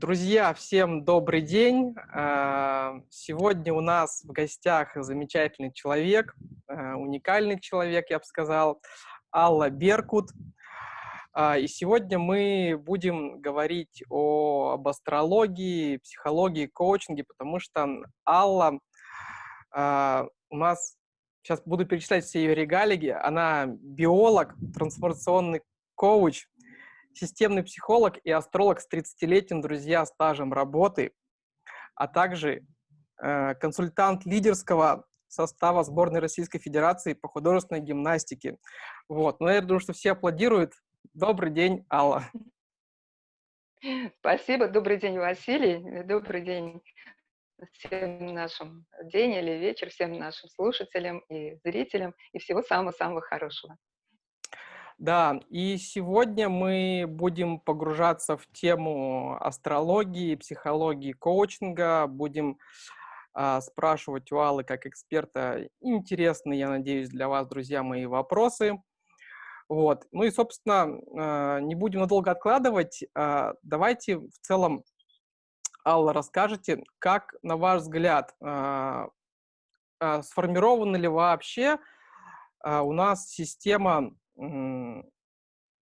Друзья, всем добрый день. Сегодня у нас в гостях замечательный человек, уникальный человек, я бы сказал, Алла Беркут. И сегодня мы будем говорить об астрологии, психологии, коучинге, потому что Алла у нас, сейчас буду перечислять все ее регалии, она биолог, трансформационный коуч, системный психолог и астролог с 30-летним, друзья, стажем работы, а также консультант лидерского состава сборной Российской Федерации по художественной гимнастике. Вот. Но я думаю, что все аплодируют. Добрый день, Алла. Спасибо. Добрый день, Василий. Добрый день всем нашим день или вечер, всем нашим слушателям и зрителям. И всего самого-самого хорошего. Да, и сегодня мы будем погружаться в тему астрологии, психологии, коучинга. Будем спрашивать у Аллы как эксперта интересные, я надеюсь, для вас, друзья мои, вопросы. Вот. Ну и, собственно, не будем надолго откладывать. Давайте в целом, Алла, расскажете, как, на ваш взгляд, сформирована ли вообще у нас система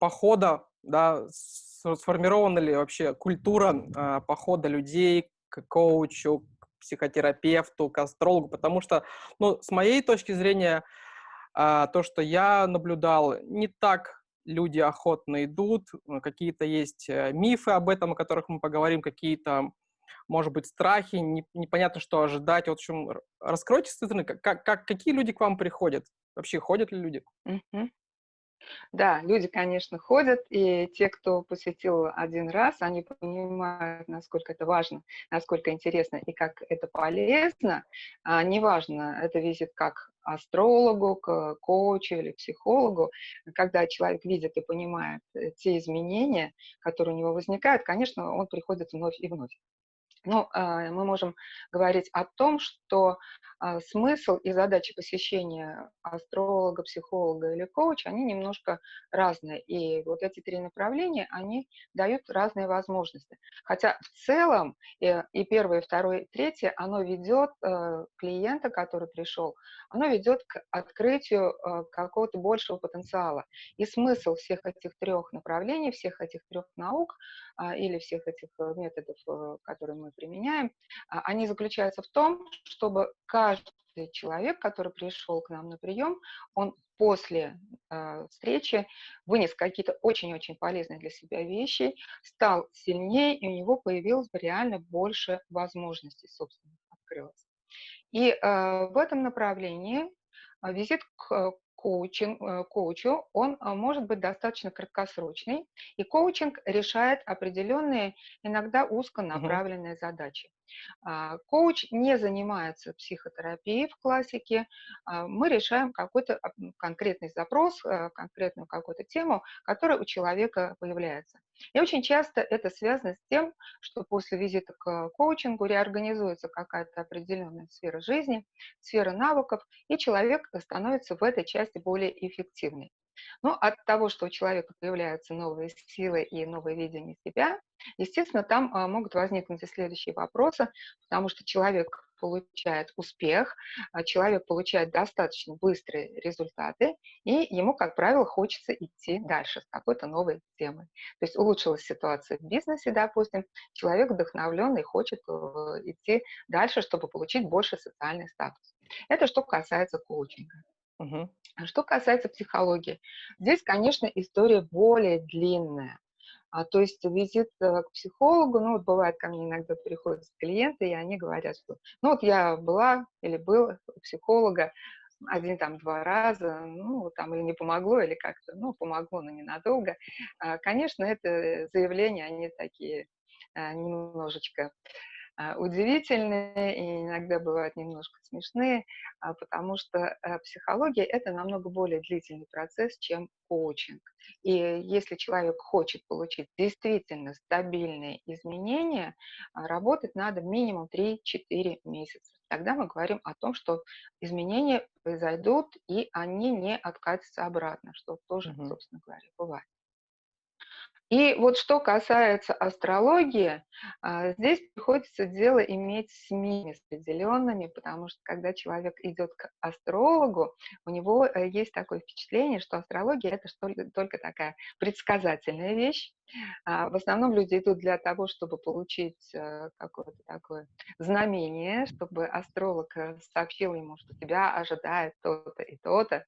похода, да, сформирована ли вообще культура похода людей к коучу, к психотерапевту, к астрологу, потому что, ну, с моей точки зрения, то, что я наблюдал, не так люди охотно идут, какие-то есть мифы об этом, о которых мы поговорим, какие-то, может быть, страхи, непонятно, что ожидать. Вот, в общем, раскройте с этой стороны, какие люди к вам приходят? Вообще, ходят ли люди? Мгм. Да, люди, конечно, ходят, и те, кто посетил один раз, они понимают, насколько это важно, насколько интересно и как это полезно. Неважно, это визит как астрологу, к коучу или психологу. Когда человек видит и понимает те изменения, которые у него возникают, конечно, он приходит вновь и вновь. Ну, мы можем говорить о том, что смысл и задача посещения астролога, психолога или коуча, они немножко разные. И вот эти три направления, они дают разные возможности. Хотя в целом и первое, и второе, и третье, оно ведет клиента, который пришел, оно ведет к открытию какого-то большего потенциала. И смысл всех этих трех направлений, всех этих трех наук или всех этих методов, которые мы применяем, они заключаются в том, чтобы каждый человек, который пришел к нам на прием, он после встречи вынес какие-то очень-очень полезные для себя вещи, стал сильнее, и у него появилось бы реально больше возможностей, собственно, открылось. И в этом направлении визит к коучу, он может быть достаточно краткосрочный, и коучинг решает определенные, иногда Мгм. узконаправленные задачи. Коуч не занимается психотерапией в классике, мы решаем какой-то конкретный запрос, конкретную какую-то тему, которая у человека появляется. И очень часто это связано с тем, что после визита к коучингу реорганизуется какая-то определенная сфера жизни, сфера навыков, и человек становится в этой части более эффективным. Но от того, что у человека появляются новые силы и новые видения себя, естественно, там могут возникнуть и следующие вопросы, потому что человек получает успех, человек получает достаточно быстрые результаты, и ему, как правило, хочется идти дальше с какой-то новой темой. То есть улучшилась ситуация в бизнесе, допустим, человек вдохновленный хочет идти дальше, чтобы получить больше социальный статус. Это что касается коучинга. Мгм. Что касается психологии, здесь, конечно, история более длинная. То есть визит к психологу, ну, вот бывает, ко мне иногда приходят клиенты, и они говорят, что, ну, вот я была или был у психолога один, там, 2 раза, ну, вот там или не помогло, или как-то, ну, помогло, но ненадолго. Конечно, это заявления, они такие немножечко удивительные и иногда бывают немножко смешные, потому что психология — это намного более длительный процесс, чем коучинг. И если человек хочет получить действительно стабильные изменения, работать надо минимум 3-4 месяца. Тогда мы говорим о том, что изменения произойдут, и они не откатятся обратно, что тоже, Мгм. собственно говоря, бывает. И вот что касается астрологии, здесь приходится дело иметь с СМИ определенными, потому что когда человек идет к астрологу, у него есть такое впечатление, что астрология это что ли только такая предсказательная вещь. В основном люди идут для того, чтобы получить какое-то такое знамение, чтобы астролог сообщил ему, что тебя ожидает то-то и то-то,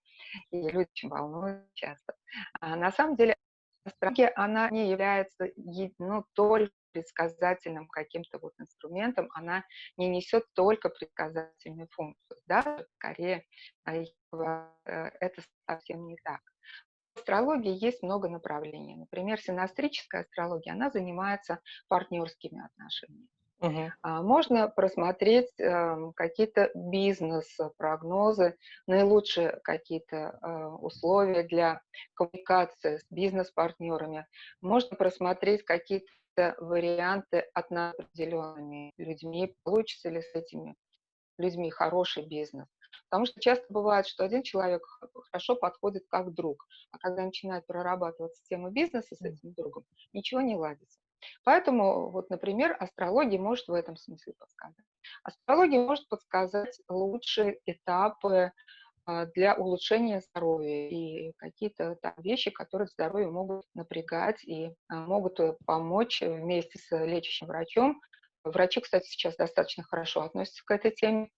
и люди очень волнуются часто. На самом деле астрология, она не является ну, только предсказательным каким-то вот инструментом, она не несет только предсказательную функцию, да, скорее это совсем не так. В астрологии есть много направлений. Например, синастрическая астрология, она занимается партнерскими отношениями. Мгм. Можно просмотреть какие-то бизнес-прогнозы, наилучшие какие-то условия для коммуникации с бизнес-партнерами. Можно просмотреть какие-то варианты определенными людьми, получится ли с этими людьми хороший бизнес. Потому что часто бывает, что один человек хорошо подходит как друг, а когда начинает прорабатывать тему бизнеса с этим другом, ничего не ладится. Поэтому, вот, например, астрология может в этом смысле подсказать. Астрология может подсказать лучшие этапы для улучшения здоровья и какие-то там вещи, которые здоровье могут напрягать и могут помочь вместе с лечащим врачом. Врачи, кстати, сейчас достаточно хорошо относятся к этой теме.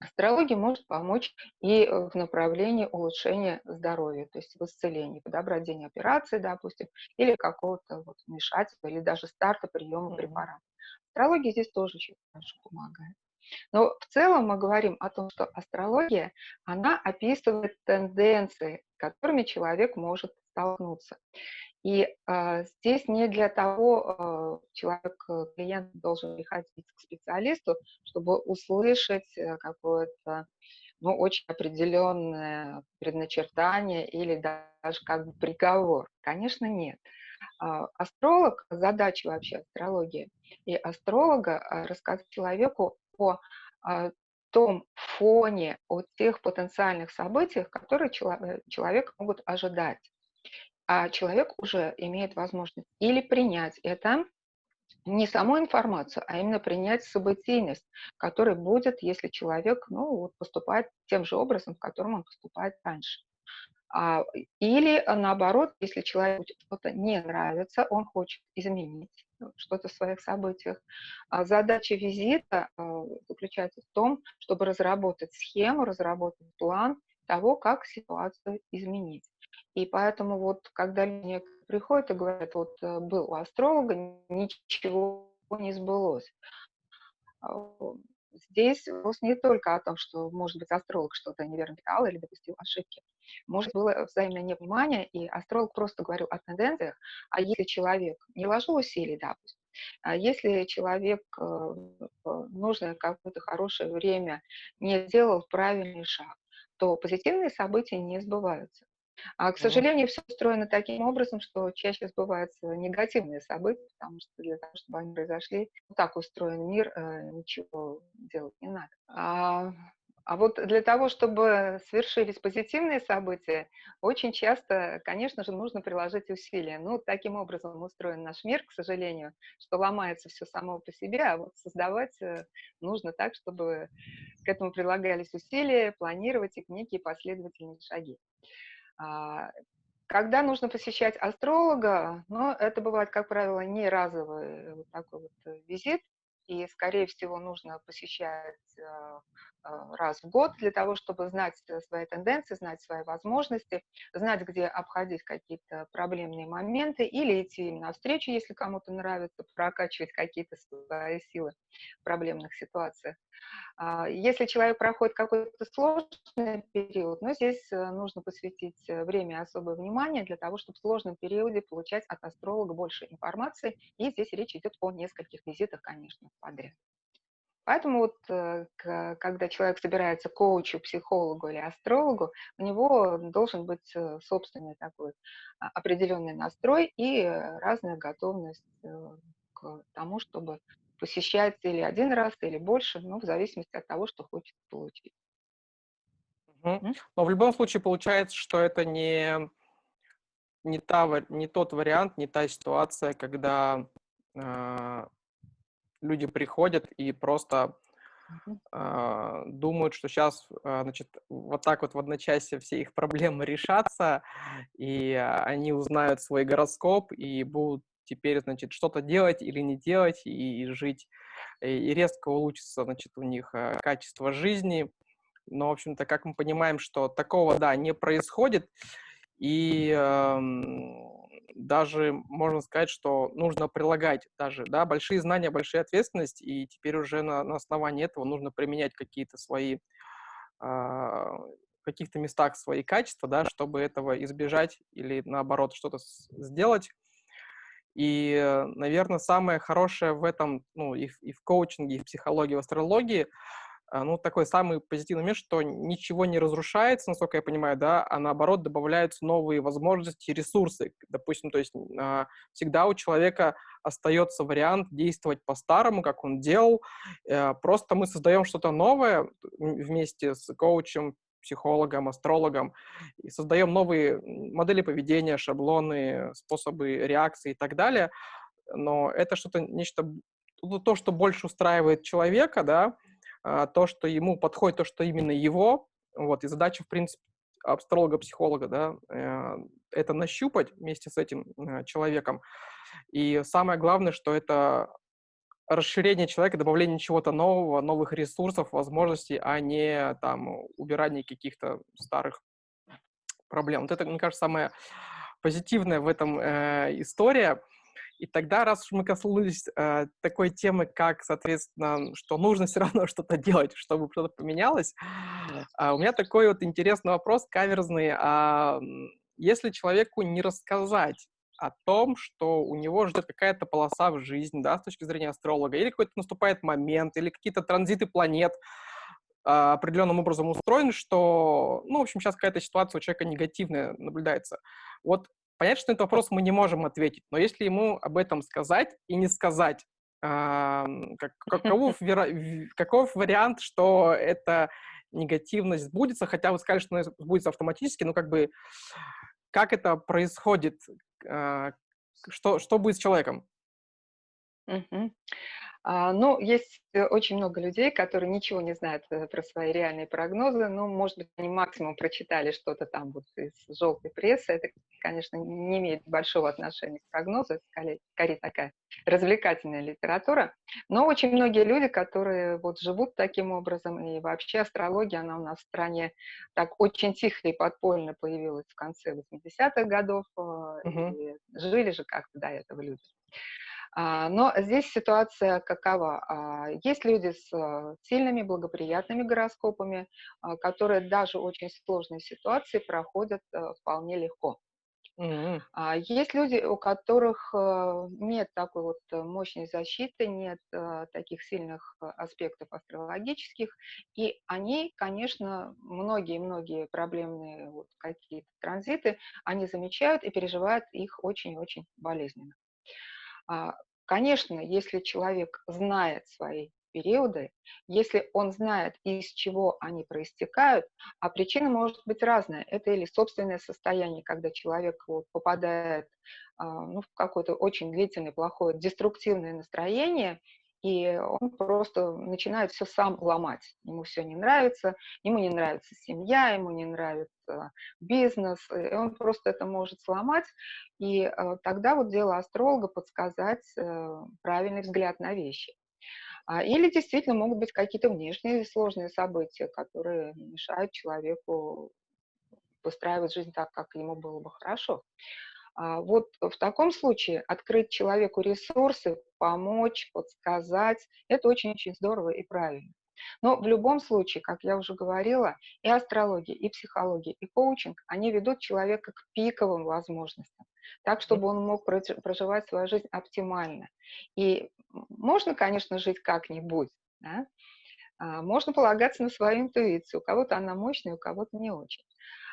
Астрология может помочь и в направлении улучшения здоровья, то есть в исцелении, подобрать день операции, допустим, или какого-то вот вмешательства, или даже старта приема Мгм. препаратов. Астрология здесь тоже очень хорошо помогает. Но в целом мы говорим о том, что астрология, она описывает тенденции, с которыми человек может столкнуться. И здесь не для того человек, клиент должен приходить к специалисту, чтобы услышать какое-то, ну, очень определенное предначертание или даже как бы приговор. Конечно, нет. Астролог, задача вообще астрологии и астролога рассказать человеку о том фоне, о тех потенциальных событиях, которые человек могут ожидать. А человек уже имеет возможность или принять это, не саму информацию, а именно принять событийность, которая будет, если человек, ну, вот, поступает тем же образом, в котором он поступает раньше. Или наоборот, если человеку что-то не нравится, он хочет изменить что-то в своих событиях. Задача визита заключается в том, чтобы разработать схему, разработать план того, как ситуацию изменить. И поэтому вот, когда люди приходят и говорят, вот был у астролога, ничего не сбылось. А, Здесь вопрос не только о том, что, может быть, астролог что-то неверно читал или допустил ошибки. Может, было взаимное непонимание, и астролог просто говорил о тенденциях, а если человек не вложил усилий, допустим, а если человек в нужное какое-то хорошее время не сделал правильный шаг, то позитивные события не сбываются. К Мгм. сожалению, все устроено таким образом, что чаще сбываются негативные события, потому что для того, чтобы они произошли, вот так устроен мир, ничего делать не надо. А вот для того, чтобы свершились позитивные события, очень часто, конечно же, нужно приложить усилия. Ну, таким образом устроен наш мир, к сожалению, что ломается все само по себе, а вот создавать нужно так, чтобы к этому прилагались усилия, планировать их некие последовательные шаги. А, Когда нужно посещать астролога, но это бывает, как правило, не разовый вот такой вот визит, и, скорее всего, нужно посещать раз в год для того, чтобы знать свои тенденции, знать свои возможности, знать, где обходить какие-то проблемные моменты или идти им навстречу, если кому-то нравится, прокачивать какие-то свои силы в проблемных ситуациях. Если человек проходит какой-то сложный период, но здесь нужно посвятить время и особое внимание для того, чтобы в сложном периоде получать от астролога больше информации. И здесь речь идет о нескольких визитах, конечно, подряд. Поэтому вот, когда человек собирается к коучу, психологу или астрологу, у него должен быть собственный такой определенный настрой и разная готовность к тому, чтобы посещать или один раз, или больше, ну, в зависимости от того, что хочет получить. Мгм. М? Но в любом случае получается, что это не не тот вариант, не та ситуация, когда а, люди приходят и просто Мгм. думают, что сейчас, значит, вот так вот в одночасье все их проблемы решатся, и они узнают свой гороскоп и будут теперь, значит, что-то делать или не делать, и жить, и резко улучшится, значит, у них качество жизни. Но, в общем-то, как мы понимаем, что такого, да, не происходит, и даже можно сказать, что нужно прилагать даже, да, большие знания, большая ответственность, и теперь уже на основании этого нужно применять какие-то свои, а, в каких-то местах свои качества, да, чтобы этого избежать или наоборот что-то сделать. И, наверное, самое хорошее в этом, ну, и в коучинге, и в психологии, и в астрологии, ну, такой самый позитивный момент, что ничего не разрушается, насколько я понимаю, да, а наоборот добавляются новые возможности, ресурсы. Допустим, то есть всегда у человека остается вариант действовать по-старому, как он делал. Просто мы создаем что-то новое вместе с коучем, психологом, астрологом, и создаем новые модели поведения, шаблоны, способы реакции и так далее. Но это что-то, нечто, то, что больше устраивает человека, да, то, что ему подходит, то, что именно его, вот, и задача, в принципе, астролога, психолога, да, это нащупать вместе с этим человеком. И самое главное, что это расширение человека, добавление чего-то нового, новых ресурсов, возможностей, а не там убирание каких-то старых проблем. Вот это, мне кажется, самое позитивное в этом история. И тогда, раз уж мы коснулись такой темы, как, соответственно, что нужно все равно что-то делать, чтобы что-то поменялось, у меня такой вот интересный вопрос, каверзный. Если человеку не рассказать о том, что у него ждет какая-то полоса в жизни, да, с точки зрения астролога, или какой-то наступает момент, или какие-то транзиты планет определенным образом устроены, что, ну, в общем, сейчас какая-то ситуация у человека негативная наблюдается. Вот понять, что на этот вопрос мы не можем ответить, но если ему об этом сказать и не сказать, каков вариант, что эта негативность сбудется, хотя вы сказали, что она сбудется автоматически, но как бы как это происходит, а, что будет с человеком? Мгм. Ну, есть очень много людей, которые ничего не знают про свои реальные прогнозы. Ну, может быть, они максимум прочитали что-то там вот из желтой прессы. Это, конечно, не имеет большого отношения к прогнозу. Это скорее такая развлекательная литература. Но очень многие люди, которые вот живут таким образом, и вообще астрология, она у нас в стране так очень тихо и подпольно появилась в конце 80-х годов, Мгм. и жили же как-то до этого люди. Но здесь ситуация какова? Есть люди с сильными благоприятными гороскопами, которые даже очень сложные ситуации проходят вполне легко. М. Есть люди, у которых нет такой вот мощной защиты, нет таких сильных аспектов астрологических, и они, конечно, многие-многие проблемные вот какие-то транзиты, они замечают и переживают их очень-очень болезненно. А, Конечно, если человек знает свои периоды, если он знает, из чего они проистекают, а причина может быть разная. Это или собственное состояние, когда человек вот попадает ну, в какое-то очень длительное, плохое, деструктивное настроение, и он просто начинает все сам ломать. Ему все не нравится, ему не нравится семья, ему не нравится бизнес, и он просто это может сломать, и тогда вот дело астролога подсказать правильный взгляд на вещи. Или действительно могут быть какие-то внешние сложные события, которые мешают человеку выстраивать жизнь так, как ему было бы хорошо. Вот в таком случае открыть человеку ресурсы, помочь, подсказать — это очень-очень здорово и правильно. Но в любом случае, как я уже говорила, и астрология, и психология, и коучинг, они ведут человека к пиковым возможностям, так, чтобы он мог проживать свою жизнь оптимально. И можно, конечно, жить как-нибудь, да? Можно полагаться на свою интуицию. У кого-то она мощная, у кого-то не очень.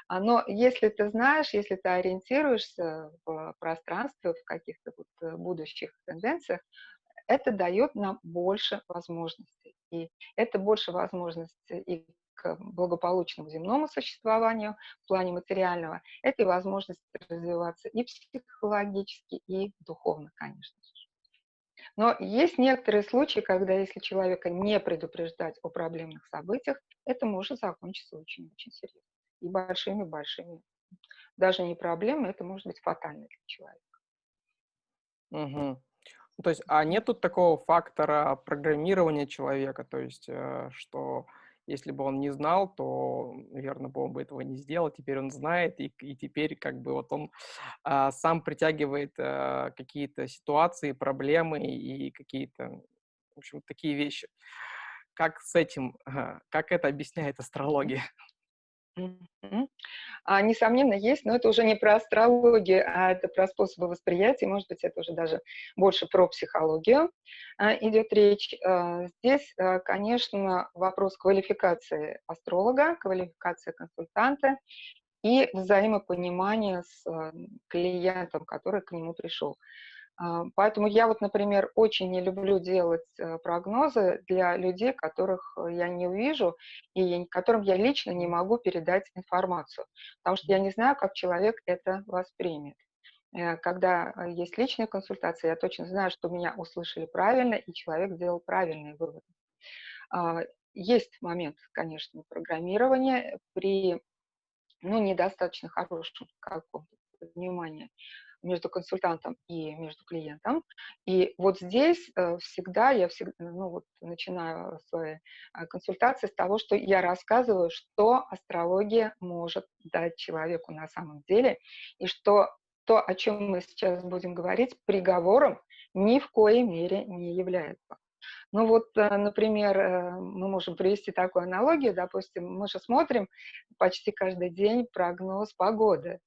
Но если ты знаешь, если ты ориентируешься в пространстве, в каких-то вот будущих тенденциях, это дает нам больше возможностей. И это больше возможностей и к благополучному земному существованию в плане материального, это и возможность развиваться и психологически, и духовно, конечно же. Но есть некоторые случаи, когда если человека не предупреждать о проблемных событиях, это может закончиться очень-очень серьезно. И большими-большими. Даже не проблемы, это может быть фатально для человека. Мгм. То есть, а нет тут такого фактора программирования человека, то есть, что если бы он не знал, то, наверное, бы он бы этого не сделал, теперь он знает, и теперь как бы вот он сам притягивает какие-то ситуации, проблемы и какие-то, в общем, такие вещи. Как с этим, как это объясняет астрология? Мгм. Несомненно, есть, но это уже не про астрологию, а это про способы восприятия. Может быть, это уже даже больше про психологию идет речь. Здесь, конечно, вопрос квалификации астролога, квалификации консультанта и взаимопонимания с клиентом, который к нему пришел. Поэтому я вот, например, очень не люблю делать прогнозы для людей, которых я не увижу и которым я лично не могу передать информацию, потому что я не знаю, как человек это воспримет. Когда есть личная консультация, я точно знаю, что меня услышали правильно, и человек сделал правильные выводы. А, Есть момент, конечно, программирования при недостаточно хорошем каком-то понимании между консультантом и между клиентом. И вот здесь я всегда, начинаю свои консультации с того, что я рассказываю, что астрология может дать человеку на самом деле, и что то, о чем мы сейчас будем говорить, приговором ни в коей мере не является. Ну вот, например, мы можем привести такую аналогию. Допустим, мы же смотрим почти каждый день прогноз погоды.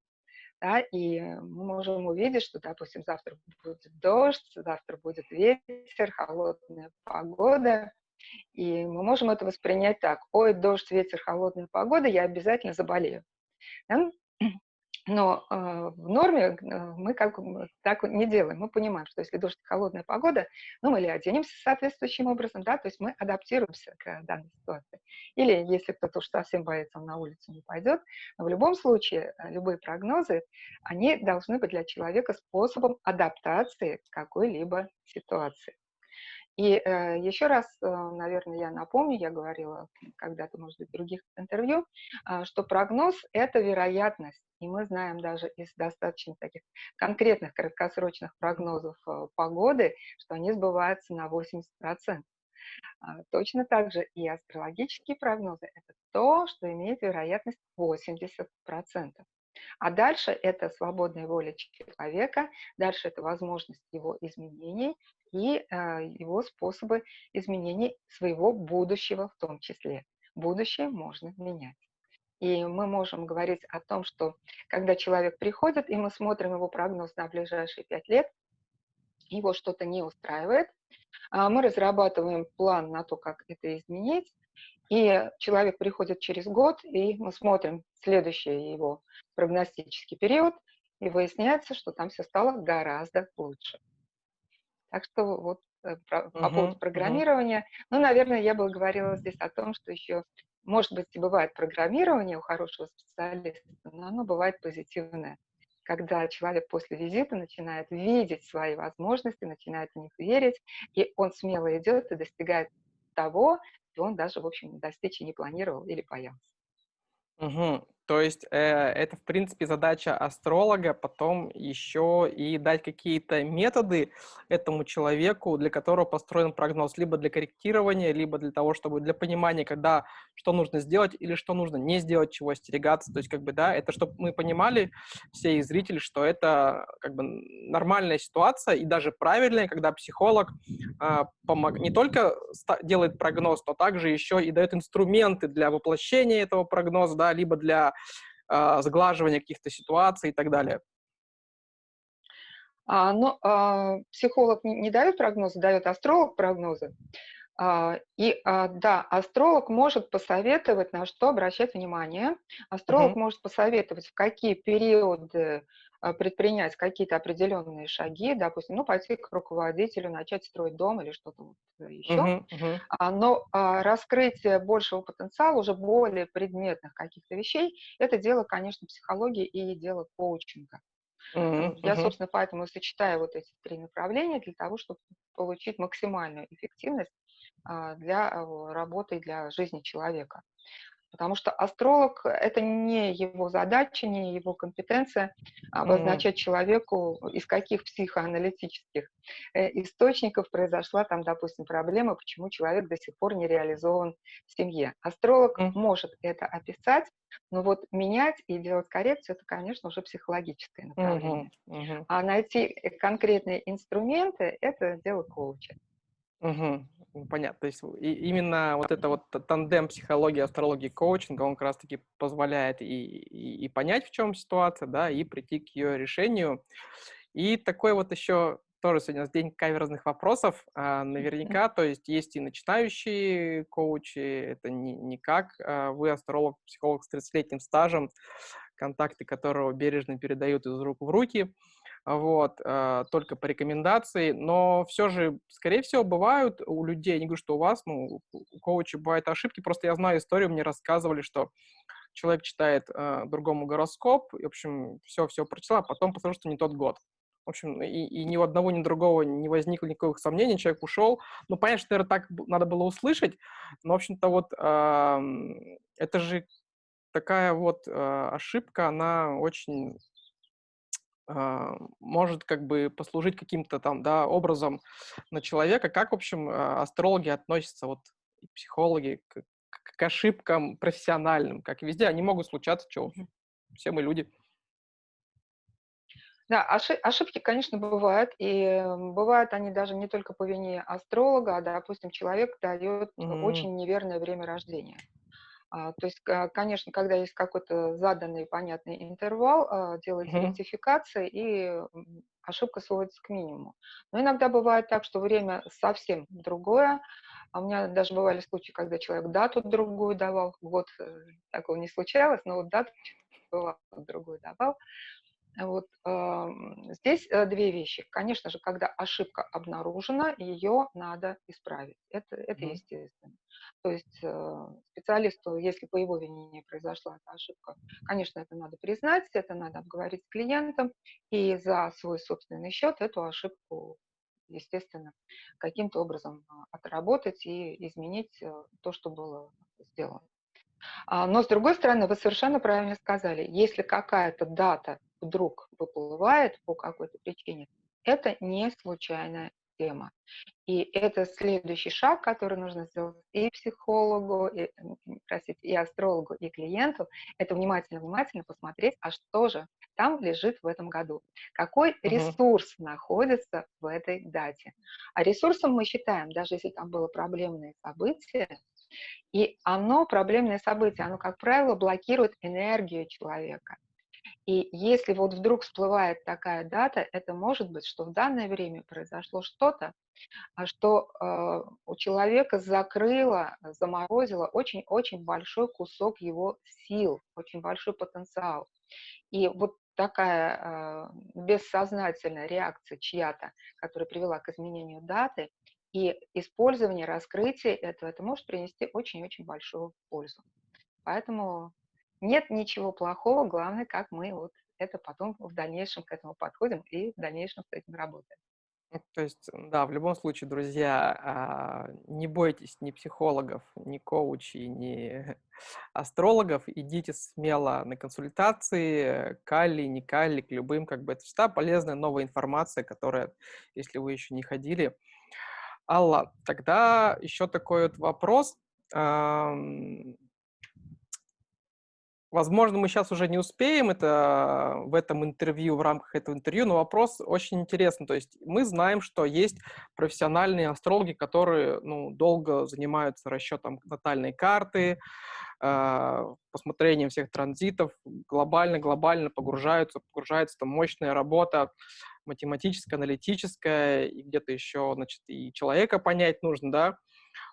Да, и мы можем увидеть, что, допустим, завтра будет дождь, завтра будет ветер, холодная погода. И мы можем это воспринять так: ой, дождь, ветер, холодная погода, я обязательно заболею. Да? Но в норме мы как бы так не делаем. Мы понимаем, что если дождь и холодная погода, мы или оденемся соответствующим образом, да, то есть мы адаптируемся к данной ситуации. Или если кто-то уж совсем боится, он на улицу не пойдет. Но в любом случае, любые прогнозы, они должны быть для человека способом адаптации к какой-либо ситуации. И еще раз, наверное, я напомню, я говорила когда-то, может быть, в других интервью, что прогноз– это вероятность. И мы знаем даже из достаточно таких конкретных краткосрочных прогнозов погоды, что они сбываются на 80%. Точно так же и астрологические прогнозы– это то, что имеет вероятность 80%. А дальше это свободная воля человека, дальше это возможность его изменений и его способы изменений своего будущего в том числе. Будущее можно менять. И мы можем говорить о том, что когда человек приходит, и мы смотрим его прогноз на ближайшие 5 лет, его что-то не устраивает, мы разрабатываем план на то, как это изменить, и человек приходит через год, и мы смотрим следующий его прогностический период, и выясняется, что там все стало гораздо лучше. Так что вот по поводу Мгм, мгм. программирования, наверное, я бы говорила здесь о том, что еще, может быть, и бывает программирование у хорошего специалиста, но оно бывает позитивное. Когда человек после визита начинает видеть свои возможности, начинает в них верить, и он смело идет и достигает того, что он даже, в общем, достичь и не планировал или боялся. Мгм. То есть это, в принципе, задача астролога потом еще и дать какие-то методы этому человеку, для которого построен прогноз, либо для корректирования, либо для того, чтобы для понимания, когда что нужно сделать или что нужно не сделать, чего остерегаться. То есть, как бы, да, это чтобы мы понимали, все и зрители, что это как бы нормальная ситуация и даже правильная, когда психолог не только делает прогноз, но также еще и дает инструменты для воплощения этого прогноза, да, либо для сглаживания каких-то ситуаций и так далее. Психолог не дает прогнозы, дает астролог прогнозы. Да, астролог может посоветовать, на что обращать внимание. Астролог Мгм. может посоветовать, в какие периоды предпринять какие-то определенные шаги, допустим, ну, пойти к руководителю, начать строить дом или что-то вот еще. Мгм. Мгм. Но раскрытие большего потенциала, уже более предметных каких-то вещей, это дело, конечно, психологии и дело коучинга. Мгм. Вот. Я, Мгм. собственно, поэтому и сочетаю вот эти три направления для того, чтобы получить максимальную эффективность для работы и для жизни человека. Потому что астролог — это не его задача, не его компетенция Мгм. обозначать человеку, из каких психоаналитических источников произошла там, допустим, проблема, почему человек до сих пор не реализован в семье. Астролог Мгм. может это описать, но вот менять и делать коррекцию — это, конечно, уже психологическое Мгм. направление. Мгм. А найти конкретные инструменты — это дело коуча. Мгм. Понятно. То есть именно вот это вот тандем психологии, астрологии, коучинга, он как раз-таки позволяет и понять, в чем ситуация, да, и прийти к ее решению. И такой вот еще тоже сегодня у нас день каверзных вопросов. Наверняка, то есть есть и начинающие коучи, это не как вы, астролог, психолог с 30-летним стажем, контакты которого бережно передают из рук в руки, вот, только по рекомендации, но все же, скорее всего, бывают у людей, не говорю, что у вас, ну, у коучей бывают ошибки, просто я знаю историю, мне рассказывали, что человек читает другому гороскоп, и, в общем, все прочитал, а потом посмотрел, что не тот год. В общем, и ни у одного, ни у другого не возникло никаких сомнений, человек ушел. Ну, понятно, что, наверное, так надо было услышать, но, в общем-то, вот это же такая вот ошибка, она очень может как бы послужить каким-то там, да, образом на человека. Как, в общем, астрологи относятся, вот, и психологи к ошибкам профессиональным, как и везде, они могут случаться, чё, все мы люди. Да, ошибки, конечно, бывают, и бывают они даже не только по вине астролога, а, допустим, человек дает М, очень неверное время рождения. То есть, конечно, когда есть какой-то заданный понятный интервал, делается мгм, ректификация, и ошибка сводится к минимуму. Но иногда бывает так, что время совсем другое. А у меня даже бывали случаи, когда человек дату другую давал, год такого не случалось, но вот дату бывало, другую давал. Вот, здесь 2 вещи. Конечно же, когда ошибка обнаружена, ее надо исправить. Это мгм, естественно. То есть, специалисту, если по его вине не произошла эта ошибка, конечно, это надо признать, это надо обговорить с клиентом и за свой собственный счет эту ошибку, естественно, каким-то образом отработать и изменить то, что было сделано. Но, с другой стороны, вы совершенно правильно сказали, если какая-то дата вдруг выплывает по какой-то причине, это не случайная тема. И это следующий шаг, который нужно сделать и психологу, простите, и астрологу, и клиенту, это внимательно-внимательно посмотреть, а что же там лежит в этом году. Какой мгм, ресурс находится в этой дате. А ресурсом мы считаем, даже если там было проблемное событие, и проблемное событие, оно, как правило, блокирует энергию человека. И если вот вдруг всплывает такая дата, это может быть, что в данное время произошло что-то, что у человека закрыло, заморозило очень-очень большой кусок его сил, очень большой потенциал. И вот такая бессознательная реакция чья-то, которая привела к изменению даты, и использование, раскрытие этого, это может принести очень-очень большую пользу. Поэтому нет ничего плохого, главное, как мы вот это потом в дальнейшем к этому подходим и в дальнейшем с этим работаем. Ну, то есть, да, в любом случае, друзья, не бойтесь ни психологов, ни коучей, ни астрологов, идите смело на консультации, калли, не калли, к любым, как бы это всегда полезная новая информация, которая, если вы еще не ходили. Алла, тогда еще такой вот вопрос. Ам, Возможно, мы сейчас уже не успеем это в этом интервью, в рамках этого интервью, но вопрос очень интересный. То есть мы знаем, что есть профессиональные астрологи, которые, ну, долго занимаются расчетом натальной карты, посмотрением всех транзитов, глобально погружается, там мощная работа математическая, аналитическая, и где-то еще, значит, и человека понять нужно, да.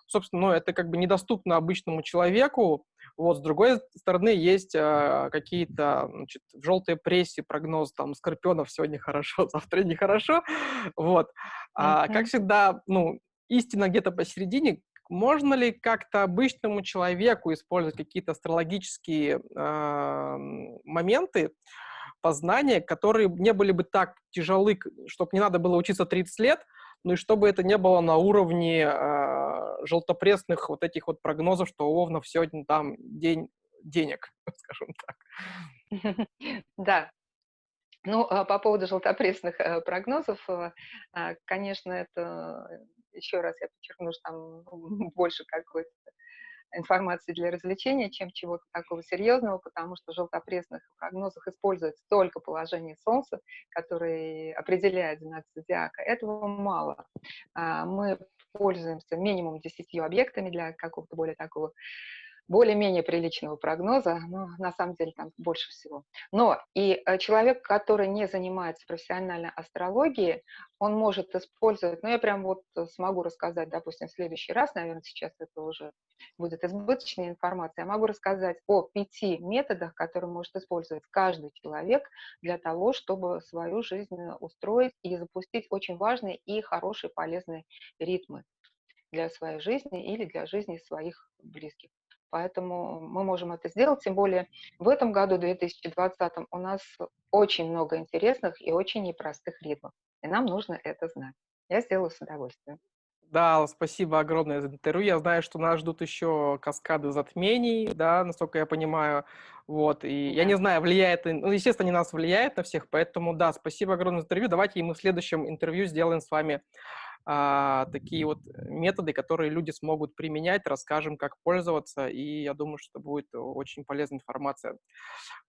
собственно, ну, это как бы недоступно обычному человеку. Вот, с другой стороны, есть какие-то, значит, в желтой прессе прогноз, там, скорпионов сегодня хорошо, завтра нехорошо. Вот. Как Мгм. всегда, ну, истина где-то посередине. Можно ли как-то обычному человеку использовать какие-то астрологические моменты познания, которые не были бы так тяжелы, чтобы не надо было учиться 30 лет, ну и чтобы это не было на уровне желтопресных вот этих вот прогнозов, что у Овнов сегодня там день денег, скажем так. Да, ну, по поводу желтопресных прогнозов, конечно, это, еще раз я подчеркну, что там больше какой-то информации для развлечения, чем чего-то такого серьезного, потому что в желтопресных прогнозах используется только положение Солнца, которое определяет знак зодиака. Этого мало. Мы пользуемся минимум 10 объектами для какого-то более такого более-менее приличного прогноза, но на самом деле там больше всего. Но и человек, который не занимается профессиональной астрологией, он может использовать, ну я прям вот смогу рассказать, допустим, в следующий раз, наверное, сейчас это уже будет избыточная информация, я могу рассказать о 5 методах, которые может использовать каждый человек для того, чтобы свою жизнь устроить и запустить очень важные и хорошие полезные ритмы для своей жизни или для жизни своих близких. Поэтому мы можем это сделать, тем более в этом году, 2020, у нас очень много интересных и очень непростых ритмов, и нам нужно это знать. Я сделаю с удовольствием. Да, спасибо огромное за интервью. Я знаю, что нас ждут еще каскады затмений, да, насколько я понимаю. Вот, и я не Да, знаю, влияет, ну, естественно, не нас влияет на всех, поэтому, да, спасибо огромное за интервью. Давайте мы в следующем интервью сделаем с вами такие вот методы, которые люди смогут применять, расскажем, как пользоваться, и я думаю, что это будет очень полезная информация.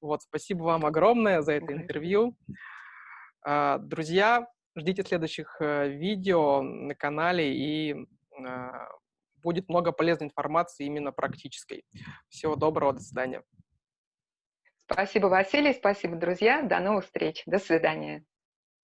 Вот, спасибо вам огромное за это хорошо. интервью. Друзья, ждите следующих видео на канале, и будет много полезной информации, именно практической. Всего доброго, до свидания. Спасибо, Василий, спасибо, друзья. До новых встреч. До свидания.